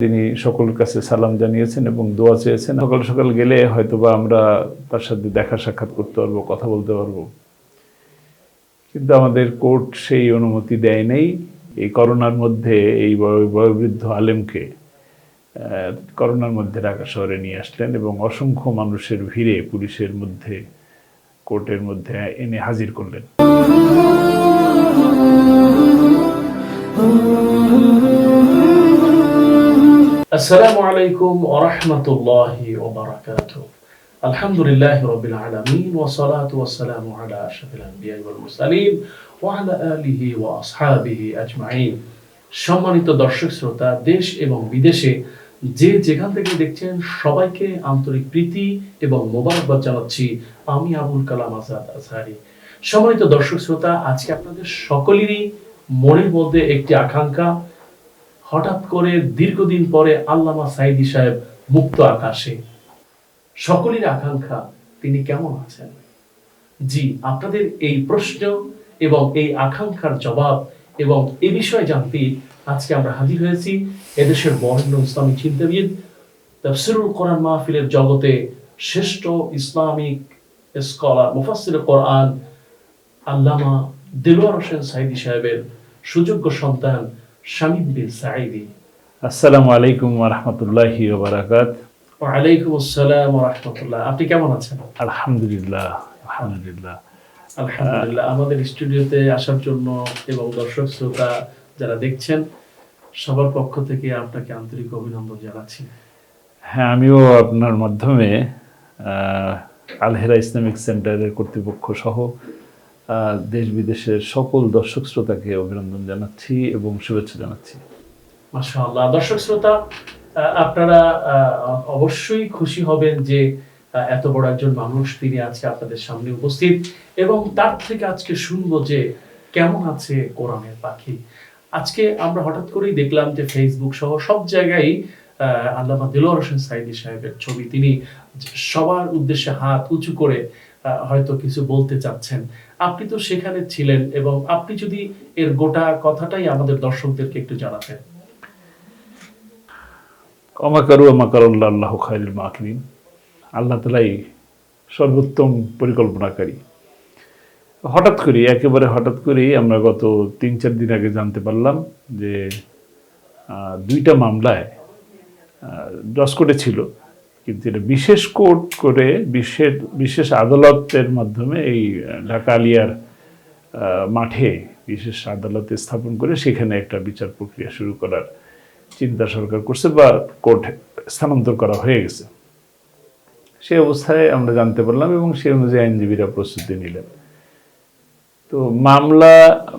তিনি সকলের কাছে সালাম জানিয়েছেন এবং দোয়া চেয়েছেন। সকাল সকাল গেলে হয়তোবা আমরা তার সাথে দেখা সাক্ষাৎ করতে পারবো, কথা বলতে পারবো, কিন্তু আমাদের কোর্ট সেই অনুমতি দেয় নাই। এই করোনার মধ্যে এই বয়োবৃদ্ধ আলেমকে করোনার মধ্যে ঢাকা শহরে নিয়ে আসলেন এবং অসংখ্য মানুষের ভিড়ে পুলিশের মধ্যে কোর্টের মধ্যে এনে হাজির করলেন। আসসালামু আলাইকুম ওয়া রাহমাতুল্লাহি ওয়া বারাকাতুহু। আলহামদুলিল্লাহি রাব্বিল আলামিন ওয়া সালাতু ওয়া সালামু আলা আশরাফিল আম্বিয়া ওয়াল মুরসালিন ওয়া আলা আলিহি ওয়া আসহাবিহি আজমাইন। সম্মানিত দর্শক শ্রোতা, দেশ এবং বিদেশে যে যেখান থেকে দেখছেন সবাইকে আন্তরিক প্রীতি এবং মোবারকবাদ জানাচ্ছি। আমি আবুল কালাম আজাদ আজহারি। সম্মানিত দর্শক শ্রোতা, আজকে আপনাদের সকলেরই মনের মধ্যে একটি আকাঙ্ক্ষা, হঠাৎ করে দীর্ঘদিন পরে আল্লামা সাঈদী সাহেব মুক্ত আকাশে। সকলের আকাঙ্ক্ষা তিনি কেমন আছেন। জি, আপনাদের এই প্রশ্ন এবং এই আকাঙ্ক্ষার জবাব এবং এই বিষয়ে জানতে আজকে আমরা হাজির হয়েছি এদেশের বরেণ্য ইসলামী চিন্তাবিদ, তাফসীরুল কোরআন মাহফিলের জগতে শ্রেষ্ঠ ইসলামিক স্কলার, মুফাসসির কোরআন আল্লামা দেলোয়ার হোসেন সাঈদী সাহেবের সুযোগ্য সন্তান শামীম বিন সাঈদী। আসসালামু আলাইকুম ওয়া রাহমাতুল্লাহি ওয়া বারাকাতুহু। ওয়া আলাইকুম আসসালাম ওয়া রাহমাতুল্লাহ। আপনি কেমন আছেন? আলহামদুলিল্লাহ, আলহামদুলিল্লাহ। আলহামদুলিল্লাহ। আমাদের স্টুডিওতে আসার জন্য এবং দর্শক শ্রোতা যারা দেখছেন সবার পক্ষ থেকে আপনাকে আন্তরিক অভিনন্দন জানাচ্ছি। হ্যাঁ, আমিও আপনার মাধ্যমে আলহেরা ইসলামিক সেন্টারের কর্তৃপক্ষ সহ দেশ বিদেশের সকল দর্শক শ্রোতাকে অভিনন্দন জানাচ্ছি এবং শুভেচ্ছা জানাচ্ছি। মাশাআল্লাহ। দর্শক শ্রোতা, আপনারা অবশ্যই খুশি হবেন যে এত বড় একজন মানুষ তিনি আজকে আপনাদের সামনে উপস্থিত, এবং তার থেকে আজকে শুনবো যে কেমন আছে কোরআনের পাখি। আজকে আমরা হঠাৎ করেই দেখলাম যে ফেসবুক সহ সব জায়গায় আল্লামা দেলোয়ার হোসেন সাঈদী সাহেবের ছবি। তিনি সবার উদ্দেশ্যে হাত উঁচু করে হয়তো কিছু বলতে চাচ্ছেন। আপনি তো সেখানে ছিলেন, এবং আপনি যদি এর গোটা কথাটাই আমাদের দর্শকদেরকে একটু জানাতেন। ওয়ামাকারু ওয়া মাকারাল্লাহু আল্লাহু খায়রুল মাকিরিন। আল্লাহ তাআলাই সর্বোত্তম পরিকল্পনাকারী। একেবারে হঠাৎ করেই আমরা গত ৩-৪ দিন আগে জানতে পারলাম যে দুইটা মামলায় জজ কোর্টে ছিল, কিন্তু এটা বিশেষ কোর্ট করে বিশেষ আদালতের মাধ্যমে এই ঢাকা আলিয়ার মাঠে বিশেষ আদালতে স্থাপন করে সেখানে একটা বিচার প্রক্রিয়া শুরু করার চিন্তা সরকার করছে বা কোর্ট স্থানান্তর করা হয়ে গেছে। সেই অবস্থায় আমরা জানতে পারলাম এবং সেই অনুযায়ী আইনজীবীরা প্রস্তুতি নিলেন। তো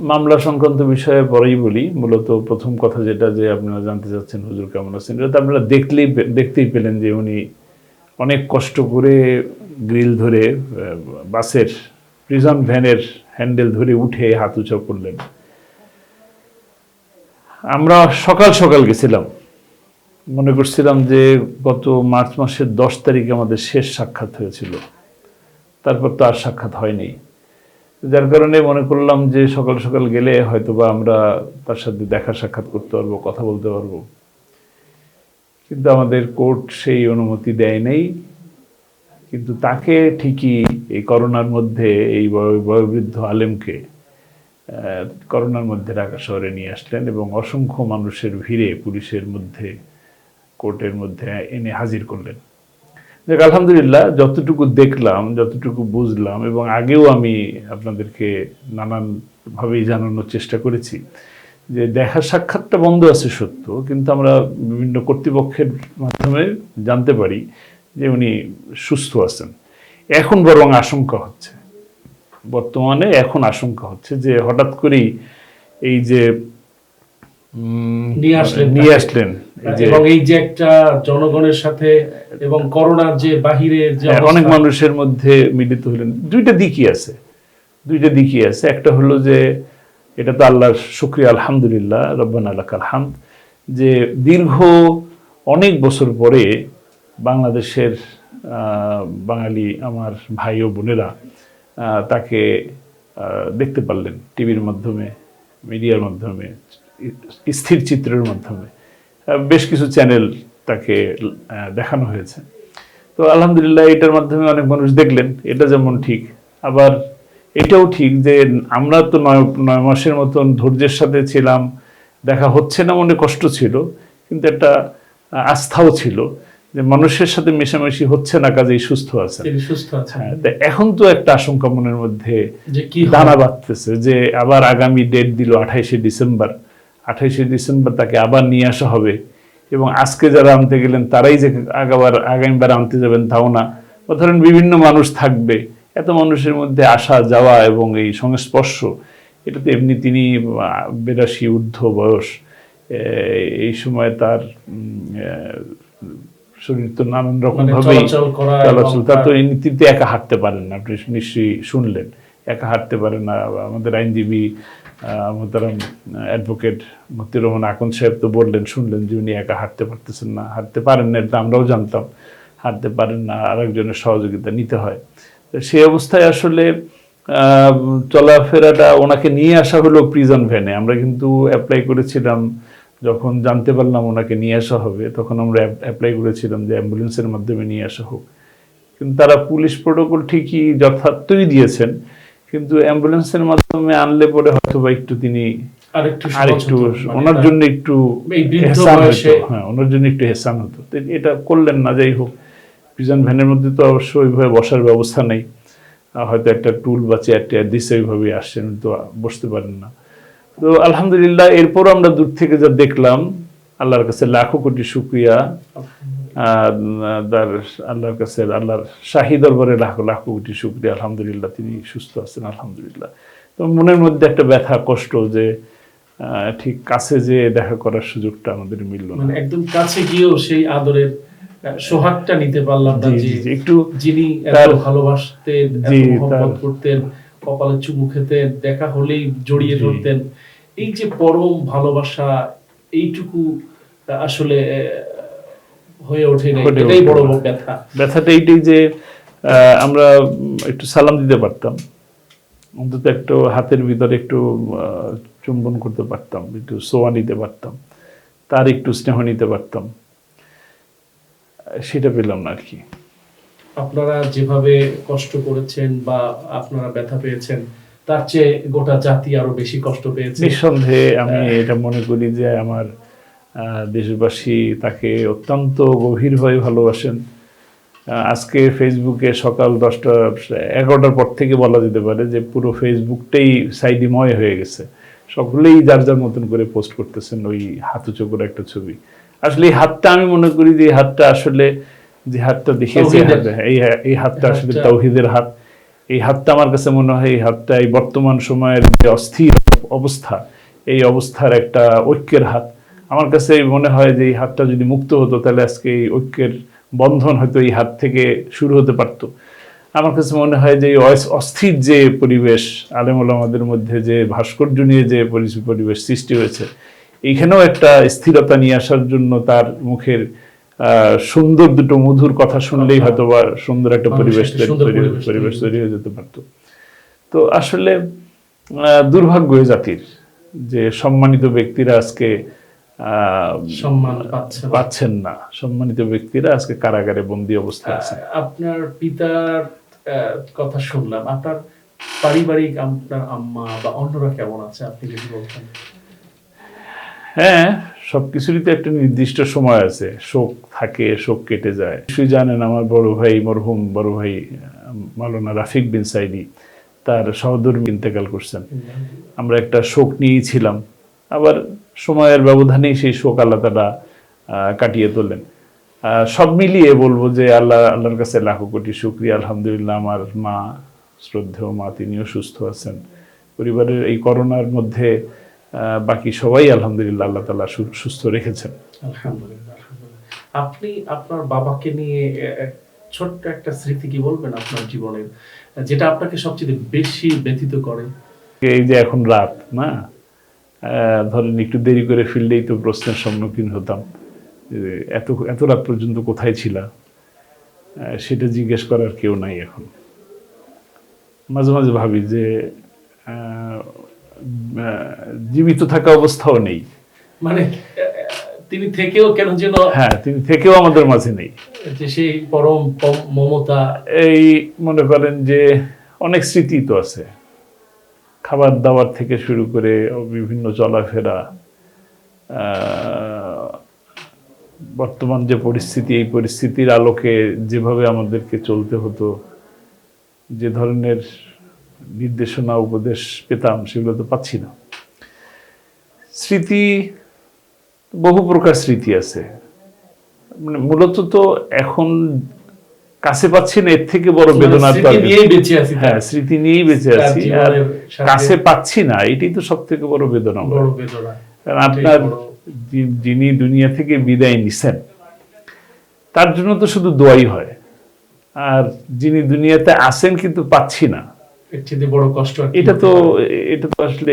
মামলা সংক্রান্ত বিষয়ে পরেই বলি। মূলত প্রথম কথা যেটা, যে আপনারা জানতে চাচ্ছেন হুজুর কেমন আছেন, এটা তো আপনারা দেখতেই পেলেন যে উনি অনেক কষ্ট করে গ্রিল ধরে বাসের প্রিজন ভ্যানের হ্যান্ডেল ধরে উঠে হাত উঁচু করলেন। আমরা সকাল সকাল গেছিলাম, মনে করছিলাম যে গত মার্চ মাসের 10 তারিখে আমাদের শেষ সাক্ষাৎ হয়েছিল, তারপর তো আর সাক্ষাৎ হয়নি। যার কারণে মনে করলাম যে সকাল সকাল গেলে হয়তোবা আমরা তার সাথে দেখা সাক্ষাৎ করতে পারবো, কথা বলতে পারবো, কিন্তু আমাদের কোর্ট সেই অনুমতি দেয় নাই। কিন্তু তাকে ঠিকই এই করোনার মধ্যে এই বয়োবৃদ্ধ আলেমকে করোনার মধ্যে ঢাকা শহরে নিয়ে আসলেন এবং অসংখ্য মানুষের ভিড়ে পুলিশের মধ্যে কোর্টের মধ্যে এনে হাজির করলেন। দেখ, আলহামদুলিল্লাহ, যতটুকু দেখলাম, যতটুকু বুঝলাম, এবং আগেও আমি আপনাদেরকে নানানভাবেই জানানোর চেষ্টা করেছি যে দেখা সাক্ষাৎটা বন্ধ আছে সত্য, কিন্তু আমরা বিভিন্ন কর্তৃপক্ষের মাধ্যমে জানতে পারি যে উনি সুস্থ আছেন। এখন বরং আশঙ্কা হচ্ছে, বর্তমানে এখন আশঙ্কা হচ্ছে যে হঠাৎ করেই এই যে নিয়ে আসলেন এবং এই যে একটা জনগণের সাথে এবং করোনার যে বাহিরের যে অনেক মানুষের মধ্যে মিলিত হলেন। দুইটা দিকই আছে। একটা হলো যে এটা তো আল্লাহর শুকরিয়া, আলহামদুলিল্লাহ, রব্বানা লাকাল হামদ, যে দীর্ঘ অনেক বছর পরে বাংলাদেশের বাঙালি আমার ভাই ও বোনেরা তাকে দেখতে পারলেন টিভির মাধ্যমে, মিডিয়ার মাধ্যমে, স্থির চিত্রের মাধ্যমে। বেশ কিছু চ্যানেল তাকে দেখানো হয়েছে। তো আলহামদুলিল্লাহ এটার মাধ্যমে অনেক মানুষ দেখলেন, এটা যেমন ঠিক, আবার এটাও ঠিক যে আমরা তো 9 মাসের মতন ধৈর্যের সাথে ছিলাম, দেখা হচ্ছে না মনে কষ্ট ছিল, কিন্তু একটা আস্থাও ছিল যে মানুষের সাথে মেশামেশি হচ্ছে না, কাজেই সুস্থ আছে। হ্যাঁ, তা এখন তো একটা আশঙ্কা মনের মধ্যে দানা বাঁধতেছে যে আবার আগামী ডেট দিল 28শে ডিসেম্বর, 28শে ডিসেম্বর তাকে আবার নিয়ে আসা হবে, এবং আজকে যারা আনতে গেলেন তারাই যে আগামীবার আনতে যাবেন তাও না, ধরেন বিভিন্ন মানুষ থাকবে, এত মানুষের মধ্যে আসা যাওয়া এবং এই সংস্পর্শ, এটা তো এমনি তিনি 82 ঊর্ধ্ব বয়স, এই সময় তার শরীর তো নানান রকম ভাবে চলাচল, তার তো তিনি একা হাঁটতে পারেন না, আপনি নিশ্চয়ই শুনলেন, একা হাঁটতে পারেন না। আমাদের আইনজীবী মোহতারাম অ্যাডভোকেট মতিউর রহমান আকন সাহেব তো বললেন, শুনলেন যে উনি একা হাঁটতে পারতেছেন না, হাঁটতে পারেন না, এটা আমরাও জানতাম, হাঁটতে পারেন না, আরেকজনের সহযোগিতা নিতে হয়। সেই অবস্থায় আসলে চলাফেরাটা, ওনাকে নিয়ে আসা হলো প্রিজন ভ্যানে। আমরা কিন্তু অ্যাপ্লাই করেছিলাম, যখন জানতে পারলাম ওনাকে নিয়ে আসা হবে, তখন আমরা অ্যাপ্লাই করেছিলাম যে অ্যাম্বুলেন্সের মাধ্যমে নিয়ে আসা হোক, কিন্তু তারা পুলিশ প্রোটোকল ঠিকই যথার্থই দিয়েছেন, কিন্তু অ্যাম্বুলেন্সের মাধ্যমে আনলে পরে হয়তো বা একটু তিনি আরেকটু ওনার জন্য একটু হেসান হতো, হ্যাঁ ওনার জন্য একটু হেসান হতো, এটা করলেন না। যাই হোক, প্রিজন ভ্যানের মধ্যে তো অবশ্য ওইভাবে বসার ব্যবস্থা নেই, হয়তো একটা টুল বা চেয়ার টেয়ার দিচ্ছে, ওইভাবে আসছেন, তো বসতে পারেন না। তো আলহামদুলিল্লাহ এরপর আমরা দূর থেকে যা দেখলাম, আল্লাহর কাছে লাখো কোটি শুকরিয়া, আল্লাহর কাছে, আল্লাহর শাহী দরবারে লাখো লাখো কোটি শুকরিয়া, আলহামদুলিল্লাহ তিনি সুস্থ আছেন আলহামদুলিল্লাহ। তো মনের মধ্যে একটা ব্যথা কষ্ট যে ঠিক কাছে যে দেখা করার সুযোগটা আমাদের মিলল না, একদম কাছে গিয়েও সেই আদরের সোহাগটা নিতে পারলাম না, যে একটু যিনি এত ভালোবাসতেন, এত মহব্বত করতেন, কপালে চুমু খেতেন, দেখা হলেই জড়িয়ে ধরতেন, এই যে পরম ভালোবাসা, এইটুকু আসলে হয়ে ওঠে না, এটাই বড় ব্যথা। ব্যথাটা এইটাই যে আমরা একটু সালাম দিতে পারতাম, অন্তত একটু হাতের ভিতরে একটু চুম্বন করতে পারতাম, একটু সোয়া নিতে পারতাম, তার একটু স্নেহ নিতে পারতাম, সেটা পেলাম না আর কি। আপনারা যেভাবে কষ্ট করেছেন বা আপনারা ব্যথা পেয়েছেন, তার চেয়ে গোটা জাতি আরো বেশি কষ্ট পেয়েছে নিঃসন্দেহে। আমি এটা মনে করি যে আমার দেশবাসী তাকে অত্যন্ত গভীরভাবে ভালোবাসেন। আজকে ফেসবুকে সকাল 10টা-11টার পর থেকে বলা যেতে পারে যে পুরো ফেসবুকটাই সাইডিময় হয়ে গেছে, সকলেই যার যার মতন করে পোস্ট করতেছেন ওই হাতুচো করে একটা ছবি। আসলে এই হাতটা, আমি মনে করি যে এই হাতটা আসলে, যে হাতটা দেখিয়েছে, এই হাতটা আসলে তাওহীদের হাত। এই হাতটা আমার কাছে মনে হয়, এই হাতটা এই বর্তমান সময়ের যে অস্থির অবস্থা, এই অবস্থার একটা ঐক্যের হাত। আমার কাছে মনে হয় যে এই হাতটা যদি মুক্ত হতো, তাহলে আজকে এই ঐক্যের বন্ধন হয়তো এই হাত থেকে শুরু হতে পারতো। আমার কাছে মনে হয় যে অস্থির যে পরিবেশ, আলেম ওলামাদের মধ্যে যে ভাস্কর্য নিয়ে যে পরিবেশ সৃষ্টি হয়েছে, এইখানেও একটা স্থিরতা নিয়ে আসার জন্য তার মুখের সুন্দর দুটো মধুর কথা শুনলেই হয়তো বা সুন্দর একটা পরিবেশ তৈরি হয়ে যেতে পারতো। তো আসলে দুর্ভাগ্য জাতির যে সম্মানিত ব্যক্তিরা আজকে সম্মান পাচ্ছেন না, সম্মানিত ব্যক্তিরা আজকে কারাগারে বন্দী অবস্থায় আছে। আপনার পিতার কথা শুনলাম, আপনার পারিবারিক, আপনার আম্মা বা অন্যরা কেমন আছে, আপনি যদি বলতেন। হ্যাঁ, সবকিছুরই তো একটা নির্দিষ্ট সময় আছে, শোক থাকে, শোক কেটে যায়। নিশ্চয়ই জানেন আমার বড় ভাই, মরহুম বড় ভাই মাওলানা রাফিক বিন সাইদি, তার সহধর্মী ইন্তেকাল করছেন। আমরা একটা শোক নিয়েই ছিলাম, আবার সময়ের ব্যবধানেই সেই শোক আল্লাহ তাআলা কাটিয়ে তোলেন। সব মিলিয়ে বলবো যে আল্লাহর কাছে লাখো কোটি শুকরিয়া, আলহামদুলিল্লাহ আমার মা, শ্রদ্ধেয় মা, তিনিও সুস্থ আছেন। পরিবারের এই করোনার মধ্যে বাকি সবাই আলহামদুলিল্লাহ আল্লাহ তাআলা সুস্থ রেখেছেন। আলহামদুলিল্লাহ। আপনি আপনার বাবাকে নিয়ে ছোট্ট একটা স্মৃতি কি বলবেন আপনার জীবনের, যেটা আপনাকে সবচেয়ে বেশি ব্যথিত করে? এই যে এখন রাত না, ধরেন একটু দেরি করে ফিরলেই তো প্রশ্নের সম্মুখীন হতাম, এত রাত পর্যন্ত কোথায় ছিলা, সেটা জিজ্ঞেস করার কেউ নাই এখন। মাঝে মাঝে ভাবি যে জীবিত থাকা অবস্থাও নেই, মানে তিনি থেকেও কেন যেন, হ্যাঁ তিনি থেকেও আমাদের মাঝে নেই। যে সেই পরম মমতা, এই মনে করেন যে অনেক স্মৃতি তো আছে, খাবার দাবার থেকে শুরু করে বিভিন্ন চলাফেরা, বর্তমান যে পরিস্থিতি, এই পরিস্থিতির আলোকে যেভাবে আমাদেরকে চলতে হতো, যে ধরনের নির্দেশনা উপদেশ পেতাম সেগুলো তো পাচ্ছি না। স্মৃতি, বহু প্রকার স্মৃতি আছে, মানে মূলত তো এখন কাছে পাচ্ছি না, এর থেকে বড় বেদনা তো স্মৃতি নিয়েই বেঁচে আছি। হ্যাঁ, স্মৃতি নিয়েই বেঁচে আছি, আর কাছে পাচ্ছি না, এটাই তো সব থেকে বড় বেদনা। বড় বেদনা। কারণ আপনার যিনি দুনিয়া থেকে বিদায় নিছেন তার জন্য তো শুধু দোয়াই হয়, আর যিনি দুনিয়াতে আসেন কিন্তু পাচ্ছি না, এর চেয়ে বড় কষ্ট এটা তো আসলে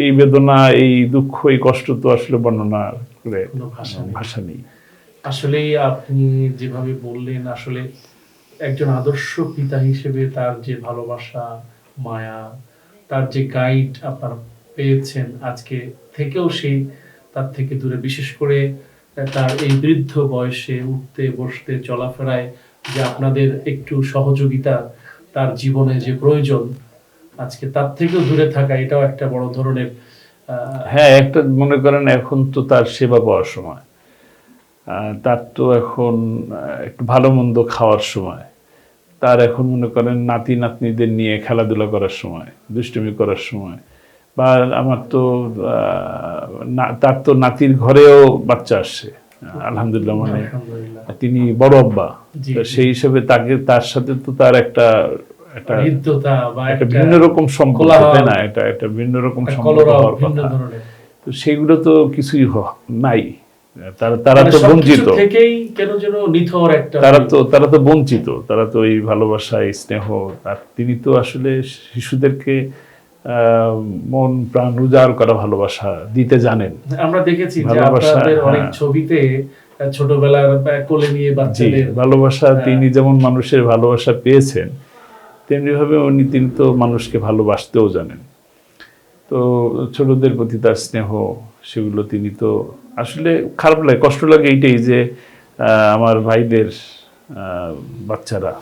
এই বেদনা, এই দুঃখ, এই কষ্ট তো আসলে বর্ণনা করে ভাষা নেই। আসলে আপনি যেভাবে বললেন, আসলে একজন আদর্শ পিতা হিসেবে তার যে ভালোবাসা, মায়া, তার যে গাইড আপনারা পেয়েছেন, আজকে থেকেও সেই তার থেকে দূরে, বিশেষ করে তার এই বৃদ্ধ বয়সে উঠতে বসতে চলাফেরায় যে আপনাদের একটু সহযোগিতা তার জীবনে যে প্রয়োজন, আজকে তার থেকেও দূরে থাকা, এটাও একটা বড় ধরনের হ্যাঁ, একটা মনে করেন এখন তো তার সেবা পাওয়ার সময়, তার তো এখন একটু ভালো মন্দ খাওয়ার সময়, তার এখন মনে করেন নাতি নাতনিদের নিয়ে খেলাধুলা করার সময়, দুষ্টুমি করার সময়, বা আমার তো তার তো নাতির ঘরেও বাচ্চা আসছে আলহামদুলিল্লাহ, মানে তিনি বড় আব্বা, সেই হিসেবে তার সাথে তো তার একটা ভিন্ন রকম সম্পর্ক, তাই না? এটা ভিন্ন রকম সম্পর্ক হওয়ার কথা, তো সেগুলো তো কিছুই নাই। তারা তো বঞ্চিত, তারা তো বঞ্চিত, তারা তো এই ভালোবাসা, এই স্নেহ, আর তিনি তো আসলে শিশুদেরকে মন প্রাণ উজাড় করা ভালোবাসা দিতে জানেন। আমরা দেখেছি যে আপনাদের অনেক ছবিতে ছোটবেলার কোলে নিয়ে বাচ্চাদের ভালোবাসা, তিনি যেমন মানুষের ভালোবাসা পেয়েছেন তেমনি ভাবে তিনি তো মানুষকে ভালোবাসতেও জানেন। তো ছোটদের প্রতি তার স্নেহ, সেগুলো তিনি তো আসলে খারাপ লাগে, কষ্ট লাগে এইটাই যে আমার ভাইদের বাচ্চারা,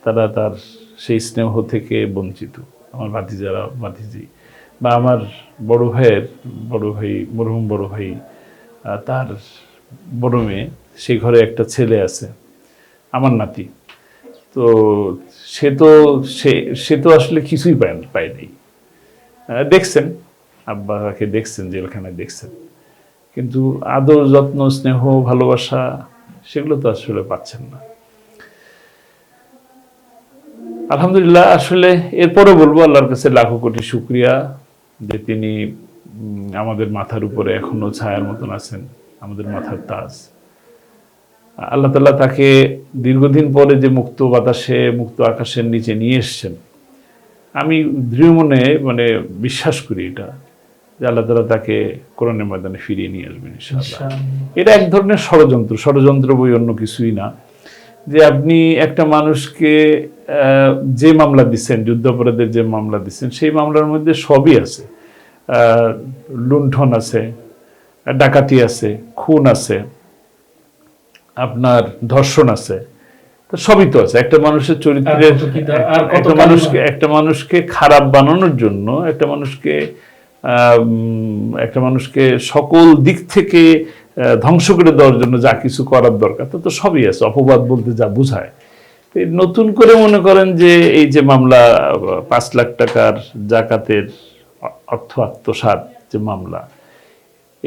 তারা তার সেই স্নেহ থেকে বঞ্চিত, আমার ভাতিজারা, ভাতিজি, বা আমার বড় ভাই, মরহুম বড় ভাই, তার বড় মেয়ে, সেই ঘরে একটা ছেলে আছে, আমার নাতি, তো সে তো আসলে কিছুই পায়নি। দেখছেন, আব্বাকে দেখছেন, জেলখানায় দেখছেন, কিন্তু আদর, যত্ন, স্নেহ, ভালোবাসা সেগুলো তো আসলে পাচ্ছেন না। আলহামদুলিল্লাহ, আসলে এরপরে বলবো আল্লাহর কাছে লাখো কোটি শুকরিয়া যে তিনি আমাদের মাথার উপরে এখনো ছায়ার মতন আছেন, আমাদের মাথার তাজ। আল্লাহ তাআলা তাকে দীর্ঘদিন পরে যে মুক্ত বাতাসে, মুক্ত আকাশের নিচে নিয়ে এসছেন, আমি দৃঢ় মনে মানে বিশ্বাস করি এটা, যে আল্লাহ তাআলা তাকে কোরআনের ময়দানে ফিরিয়ে নিয়ে আসবেন ইনশাআল্লাহ। এটা এক ধরনের ষড়যন্ত্র বই, অন্য কিছুই না। যে আপনি একটা মানুষকে যে মামলা দিচ্ছেন, যুদ্ধাপরাধের যে মামলা দিচ্ছেন, সেই মামলার মধ্যে সবই আছে, লুণ্ঠন আছে, ডাকাতি আছে, খুন আছে, আপনার ধর্ষণ আছে, তো সবই তো আছে। একটা মানুষের চরিত্রের, একটা মানুষকে খারাপ বানানোর জন্য, একটা মানুষকে সকল দিক থেকে ধ্বংস করে দেওয়ার জন্য যা কিছু করার দরকার, তো সবই আছে। অপবাদ বলতে যা বোঝায়, নতুন করে মনে করেন যে এই যে মামলা 5 লাখ টাকার জাকাতের অর্থ আত্মসাৎ যে মামলা,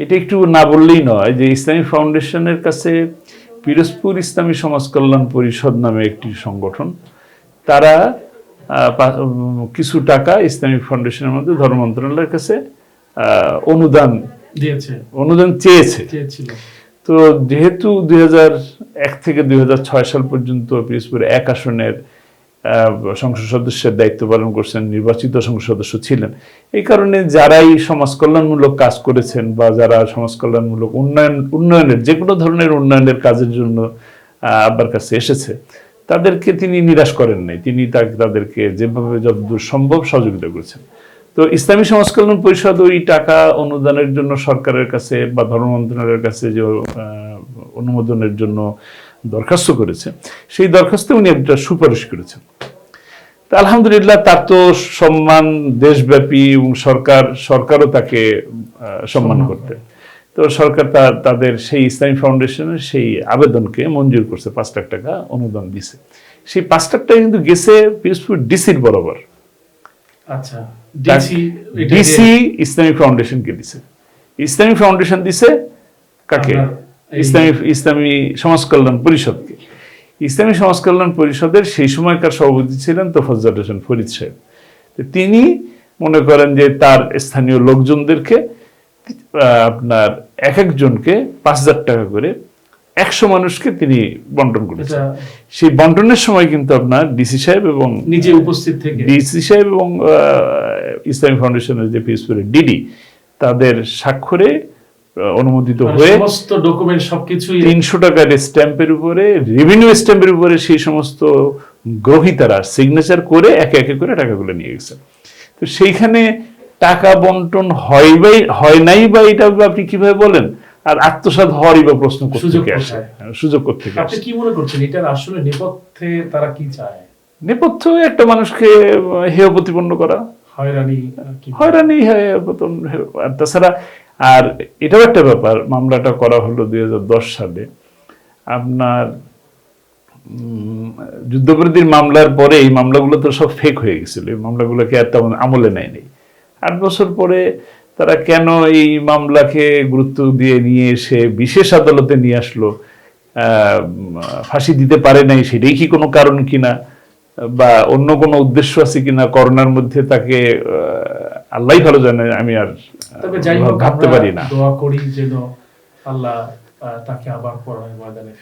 এটা একটু না বললেই নয় যে ইসলামী ফাউন্ডেশনের কাছে পিরোজপুর ইসলামী সমাজ কল্যাণ পরিষদ নামে একটি সংগঠন, তারা কিছু টাকা ইসলামিক ফাউন্ডেশনের মধ্যে ধর্ম মন্ত্রণালয়ের কাছে অনুদান চেয়েছিল। তো যেহেতু 2001 থেকে 2006 সাল পর্যন্ত পিরোজপুর 1 আসনের সংসদ সদস্যের দায়িত্ব পালন করছেন, নির্বাচিত সংসদ সদস্য ছিলেন, এই কারণে যারাই সমাজ কল্যাণমূলক কাজ করেছেন বা যারা সমাজ কল্যাণমূলক উন্নয়নের যে কোনো ধরনের উন্নয়নের কাজের জন্য আব্বার কাছে এসেছে, তাদেরকে তিনি নিরাশ করেন নাই। তিনি তাদেরকে যেভাবে যতদূর সম্ভব সহযোগিতা করেছেন। তো ইসলামী সমাজ কল্যাণ পরিষদ ওই টাকা অনুদানের জন্য সরকারের কাছে বা ধর্ম মন্ত্রণালয়ের কাছে যে অনুমোদনের জন্য দরখাস্ত করেছে, সেই দরখাস্তে উনি একটা সুপারিশ করেছেন। তা আলহামদুলিল্লাহ, তার তো সম্মান দেশব্যাপী, এবং সরকারও তাকে সম্মান করতে। তো সরকার তাদের সেই ইসলামী ফাউন্ডেশনের সেই আবেদনকে মঞ্জুর করছে, 5 লাখ টাকা অনুদান দিছে। সেই 5 লাখ টাকা কিন্তু গেছে পিরোজপুর ডিসির বরাবর। আচ্ছা, ডিসি ইসলামী ফাউন্ডেশনকে দিছে। ইসলামী ফাউন্ডেশন দিছে কাকে? ইসলামী সমাজ কল্যাণ পরিষদকে। ইসলামী সমাজ কল্যাণ পরিষদের সেই সময়কার সভাপতি ছিলেন তোফাজ্জল হোসেন ফরিদ সাহেব। তিনি মনে করেন যে তার স্থানীয় লোকজনদেরকে আপনার এক একজনকে 5,000 টাকা করে 100 মানুষকে তিনি বন্টন করেছেন। সেই বন্টনের সময় কিন্তু আপনার ডিসি সাহেব এবং নিজে উপস্থিত থেকে ডিসি সাহেব এবং ইসলামী ফাউন্ডেশনের যে পিরোজপুরের ডিডি, তাদের স্বাক্ষরে অনুমোদিত হয়ে সমস্ত ডকুমেন্ট সবকিছু 300 টাকার স্ট্যাম্পের উপরে, রেভিনিউ স্ট্যাম্পের উপরে সেই সমস্ত গ্রহীতারা সিগনেচার করে একে একে করে টাকাগুলো নিয়ে গেছে। তো সেইখানে টাকা বন্টন হয় নাই বা এটা আপনি কিভাবে বলেন? আর আত্মসাৎ হওয়ারই বা প্রশ্ন কোত্থেকে আসে? সুযোগ কোত্থেকে আসে? আপনি কি মনে করছেন এটার আসলে নেপথ্যে তারা কি চায়? নেপথ্য একটা মানুষকে হেয় প্রতিপন্ন করা, হয়রানি আর তাছাড়া। আর এটাও একটা ব্যাপার, মামলাটা করা হলো 2010 সালে। আপনার যুদ্ধবিরতির মামলার পরে এই মামলাগুলো তো সব ফেক হয়ে গেছিল, এই মামলাগুলোকে আর তেমন আমলে নেয়নি। 8 বছর পরে তারা কেন এই মামলাকে গুরুত্ব দিয়ে নিয়ে এসে বিশেষ আদালতে নিয়ে আসলো, ফাঁসি দিতে পারে নাই, সেটাই কি কোনো কারণ কিনা, বা অন্য কোনো উদ্দেশ্য আছে কিনা? করোনার মধ্যে তাকে আল্লাহ ভালো জানে, আমি আর ভাবতে পারি না। দোয়া করি যেন আল্লাহ তাকে আবার পরমের ময়দানে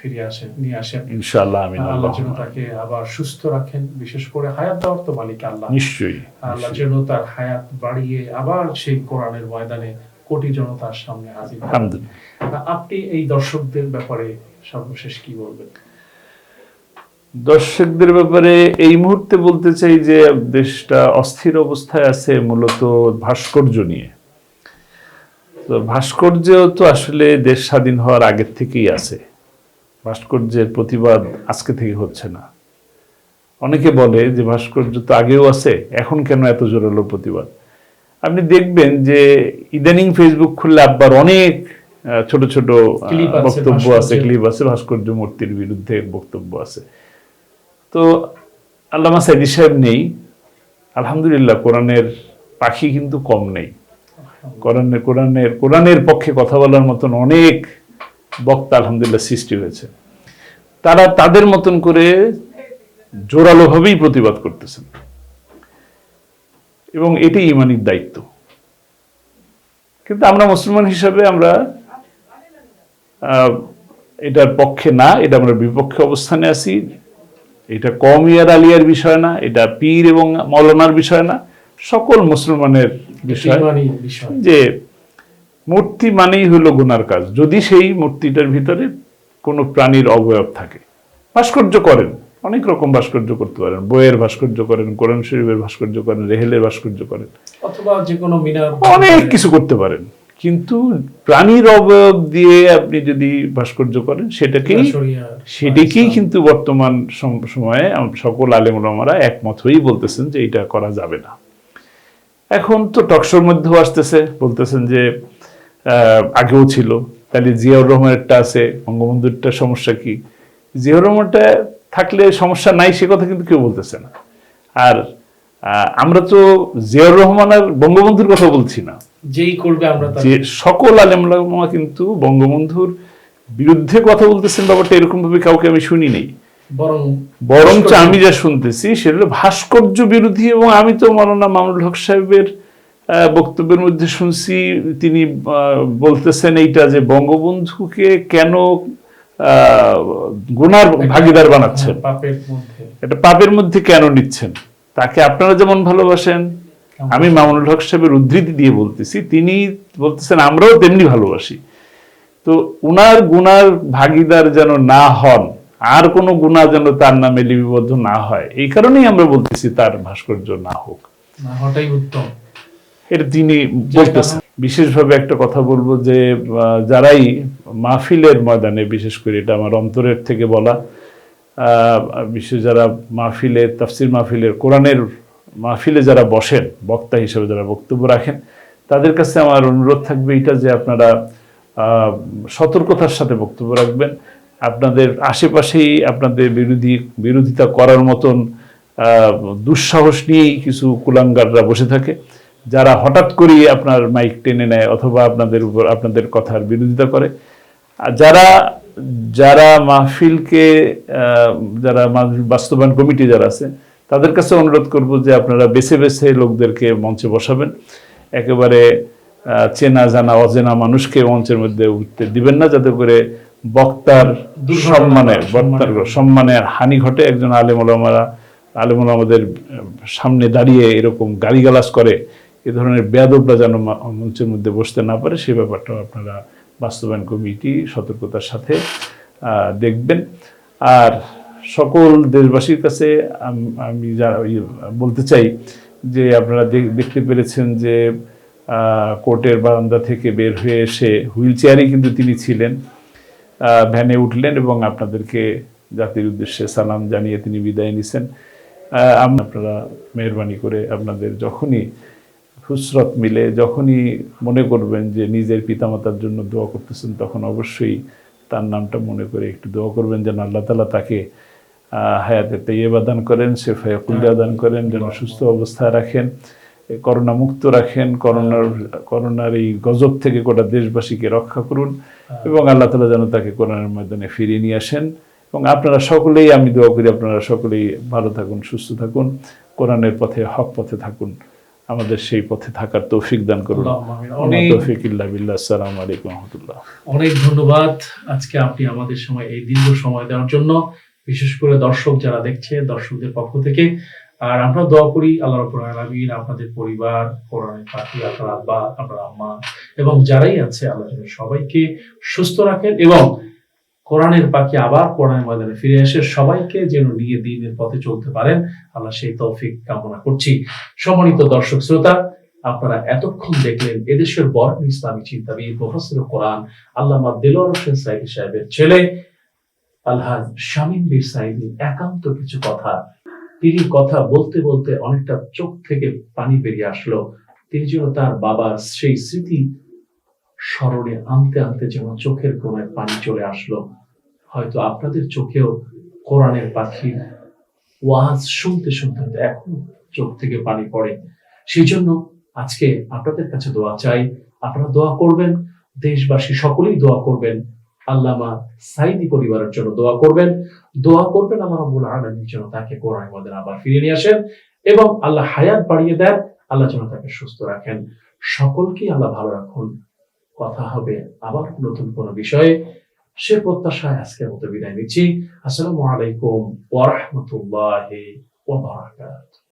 নিয়ে আসেন ইনশাআল্লাহ। আমিন। আল্লাহ যেন তাকে আবার সুস্থ রাখেন, বিশেষ করে হায়াত দেওয়ার তো মালিক আল্লাহ। নিশ্চয়ই আল্লাহ যেন তার হায়াত বাড়িয়ে আবার সেই কোরআনের ময়দানে কোটি জনতার সামনে হাজির করেন। আলহামদুলিল্লাহ। আপনি এই দর্শকদের ব্যাপারে সর্বশেষ কি বলবেন? দর্শকদের ব্যাপারে এই মুহূর্তে বলতে চাই যে দেশটা অস্থির অবস্থায় আছে মূলত ভাস্কর্য নিয়ে। তো ভাস্কর্য তো আসলে দেশ স্বাধীন হওয়ার আগের থেকেই আছে, ভাস্কর্যের প্রতিবাদ আজকে থেকে হচ্ছে না। অনেকে বলে যে ভাস্কর্য তো আগেও আছে, এখন কেন এত জোরালো প্রতিবাদ? আপনি দেখবেন যে ইদানিং ফেসবুক খুললে আবার অনেক ছোট ছোট বক্তব্য আছে, ক্লিপ আছে, ভাস্কর্য মূর্তির বিরুদ্ধে বক্তব্য আছে। তো আল্লামা সাইদি সাহেব নেই, আলহামদুলিল্লাহ কোরআনের পাখি কিন্তু কম নেই। কোরআনের পক্ষে কথা বলার মতন অনেক বক্তা আলহামদুলিল্লাহ সৃষ্টি হয়েছে। তারা তাদের মতন করে জোরালোভাবেই প্রতিবাদ করতেছেন, এবং এটি ইমানির দায়িত্ব। কিন্তু আমরা মুসলমান হিসাবে আমরা এটার পক্ষে না, এটা আমরা বিপক্ষে অবস্থানে আছি। এটা কওমিয়ার আলিয়ার বিষয় না, এটা পীর এবং মৌলানার বিষয় না, সকল মুসলমানের বিষয় যে মূর্তি মানেই হলো গুনার কাজ। যদি সেই মূর্তিটার ভিতরে কোনো প্রাণীর অবয়ব থাকে, ভাস্কর্য করেন, অনেক রকম ভাস্কর্য করতে পারেন, বইয়ের ভাস্কর্য করেন, কোরআন শরীফের ভাস্কর্য করেন, রেহেলের ভাস্কর্য করেন, অথবা যে কোনো মিনার, অনেক কিছু করতে পারেন। কিন্তু প্রাণীর অবয়ব দিয়ে আপনি যদি ভাস্কর্য করেন, সেটাকেই কিন্তু বর্তমান সময়ে সকল আলেম ওলামারা একমত হয়েই বলতেছেন যে এটা করা যাবে না। এখন তো টকশোর মধ্যেও আসতেছে, বলতেছেন যে আগেও ছিল, তাহলে জিয়াউর রহমানেরটা আছে, বঙ্গবন্ধুরটা সমস্যা কি? জিয়াউর রহমানটা থাকলে সমস্যা নাই সে কথা কিন্তু কেউ বলতেছে না। আর আমরা তো জিয়াউর রহমান আর বঙ্গবন্ধুর কথা বলছি না, যে সকল আলেম ওলামা কিন্তু বঙ্গবন্ধুর বিরুদ্ধে কথা বলতেছেন। ব্যাপারটা এরকম ভাবে কাউকে আমি শুনি নেই, বরঞ্চ আমি যা শুনতেছি সেটা হলো ভাস্কর্য বিরোধী। এবং আমি তো মাওলানা মামুনুল হক সাহেবের বক্তব্যের মধ্যে শুনছি, তিনি বলতেছেন এইটা যে বঙ্গবন্ধুকে কেন গুনার ভাগীদার বানাচ্ছেন, এটা পাপের মধ্যে কেন নিচ্ছেন? তাকে আপনারা যেমন ভালোবাসেন, আমি মামুনুল হক সাহেবের উদ্ধৃতি দিয়ে বলতেছি, তিনি বলতেছেন আমরাও তেমনি ভালোবাসি। তো উনার গুনার ভাগীদার যেন না হন, আর কোনো গুনাহ যেন তার নামে লিপিবদ্ধ না হয়, এই কারণেই আমরা বলতেছি তার ভাস্কর্য না হোক, না হওয়াটাই উত্তম। এটা তিনি বলতেছেন। বিশেষভাবে একটা কথা বলবো যে যারাই মাহফিলের ময়দানে, বিশেষ করে এটা আমার অন্তরের থেকে বলা, বিশেষ যারা মাহফিলে, তাফসির মাহফিলের, কোরআনের মাহফিলে যারা বসেন, বক্তা হিসেবে যারা বক্তব্য রাখেন, তাদের কাছে আমার অনুরোধ থাকবে এটা যে আপনারা সতর্কতার সাথে বক্তব্য রাখবেন। আপনাদের আশেপাশেই আপনাদের বিরোধিতা করার মতন দুঃসাহস নিয়েই কিছু কুলাঙ্গাররা বসে থাকে, যারা হঠাৎ করেই আপনার মাইক টেনে নেয় অথবা আপনাদের উপর, আপনাদের কথার বিরোধিতা করে। আর যারা মাহফিলকে, যারা বাস্তবায়ন কমিটি যারা আছে, তাদের কাছে অনুরোধ করব যে আপনারা বেছে বেছে লোকদেরকে মঞ্চে বসাবেন। একেবারে চেনা জানা অচেনা মানুষকে মঞ্চের মধ্যে উঠতে দিবেন না, যাতে করে বক্তার সম্মানের হানি ঘটে। একজন আলেম ওলামাদের সামনে দাঁড়িয়ে এরকম গালিগালাজ করে, এ ধরনের বেয়াদবরা যেন মঞ্চের মধ্যে বসতে না পারে, সেই ব্যাপারটাও আপনারা বাস্তবায়ন কমিটি সতর্কতার সাথে দেখবেন। আর সকল দেশবাসীর কাছে আমি বলতে চাই যে আপনারা দেখতে পেরেছেন যে কোর্টের বারান্দা থেকে বের হয়ে এসে হুইল চেয়ারেই কিন্তু তিনি ছিলেন, ভ্যানে উঠলেন এবং আপনাদেরকে জাতির উদ্দেশ্যে সালাম জানিয়ে তিনি বিদায় নিছেন। আপনারা মেহরবানি করে আপনাদের যখনই ফুসরত মিলে, যখনই মনে করবেন যে নিজের পিতামাতার জন্য দোয়া করতেছেন, তখন অবশ্যই তার নামটা মনে করে একটু দোয়া করবেন, যেন আল্লাহ তাআলা তাকে হায়াতে তাইয়্যিবা দান করেন, শেফায়ে কুল্লিয়া দান করেন, যেন সুস্থ অবস্থায় রাখেন, করোনা মুক্ত রাখেন, করোনার এই গজব থেকে গোটা দেশবাসীকে রক্ষা করুন এবং আল্লাহ তাআলা যেন তাকে কোরআনের ময়দানে ফিরিয়ে নিয়ে আসেন। এবং আপনারা সকলেই, আমি দোয়া করি আপনারা সকলেই ভালো থাকুন, সুস্থ থাকুন, কোরআনের পথে, হক পথে থাকুন, আমাদের সেই পথে থাকার তৌফিক দান করুন। তৌফিক ইল্লা বিল্লাহ। আসসালামু আলাইকুম ওয়া রাহমাতুল্লাহ। অনেক ধন্যবাদ আজকে আপনি আমাদের সময়, এই দীর্ঘ সময় দেওয়ার জন্য, বিশেষ করে দর্শক যারা দেখছে, দর্শকদের পক্ষ থেকে। আর আমরা দোয়া করি আল্লাহ রাব্বুল আলামিন আপনাদের পরিবার, কোরআনের পাখি, আপনার আব্বা, আপনার আম্মা এবং যারাই আছে, আল্লাহ যেন সবাইকে সুস্থ রাখেন এবং কোরআনের পাখি আবার কোরআনের ময়দানে ফিরে এসে সবাইকে যেন নিয়ে দ্বীনের পথে চলতে পারেন, আল্লাহ সেই তৌফিক কামনা করছি। সম্মানিত দর্শক শ্রোতা, আপনারা এতক্ষণ দেখলেন এদেশের বড় ইসলামী চিন্তাবিদ, মুফাসসির কোরআন আল্লামা দেলোয়ার হোসেন সাঈদী সাহেবের ছেলে আলহাজ শামীম বীর সাঈদী একান্ত কিছু কথা। তিনি কথা বলতে বলতে অনেকটা চোখ থেকে পানি বেরিয়ে আসলো। তিনি যেন তার বাবার সেই স্মৃতি স্মরণে আনতে আনতে যেন চোখের কোণায় পানি চলে আসলো। হয়তো আপনাদের চোখেও কোরআনের পাখির ওয়াজ শুনতে শুনতে এখন চোখ থেকে পানি পড়ে। সেই জন্য আজকে আপনাদের কাছে দোয়া চাই, আপনারা দোয়া করবেন, দেশবাসী সকলেই দোয়া করবেন, আল্লামা সাঈদী পরিবারের জন্য দোয়া করবেন, আল্লাহ রাব্বুল আলামিন যেন তাকে কোরআনের ময়দানে আবার ফিরিয়ে নিয়ে আসেন এবং আল্লাহ হায়াত বাড়িয়ে দেন, আল্লাহ যেন তাকে সুস্থ রাখেন। সকলকেই আল্লাহ ভালো রাখুন। কথা হবে আবার নতুন কোনো বিষয়ে, সে প্রত্যাশায় আজকের মতো বিদায় নিচ্ছি। আসসালামু আলাইকুম ওয়া রাহমাতুল্লাহি ওয়া বারাকাতুহু।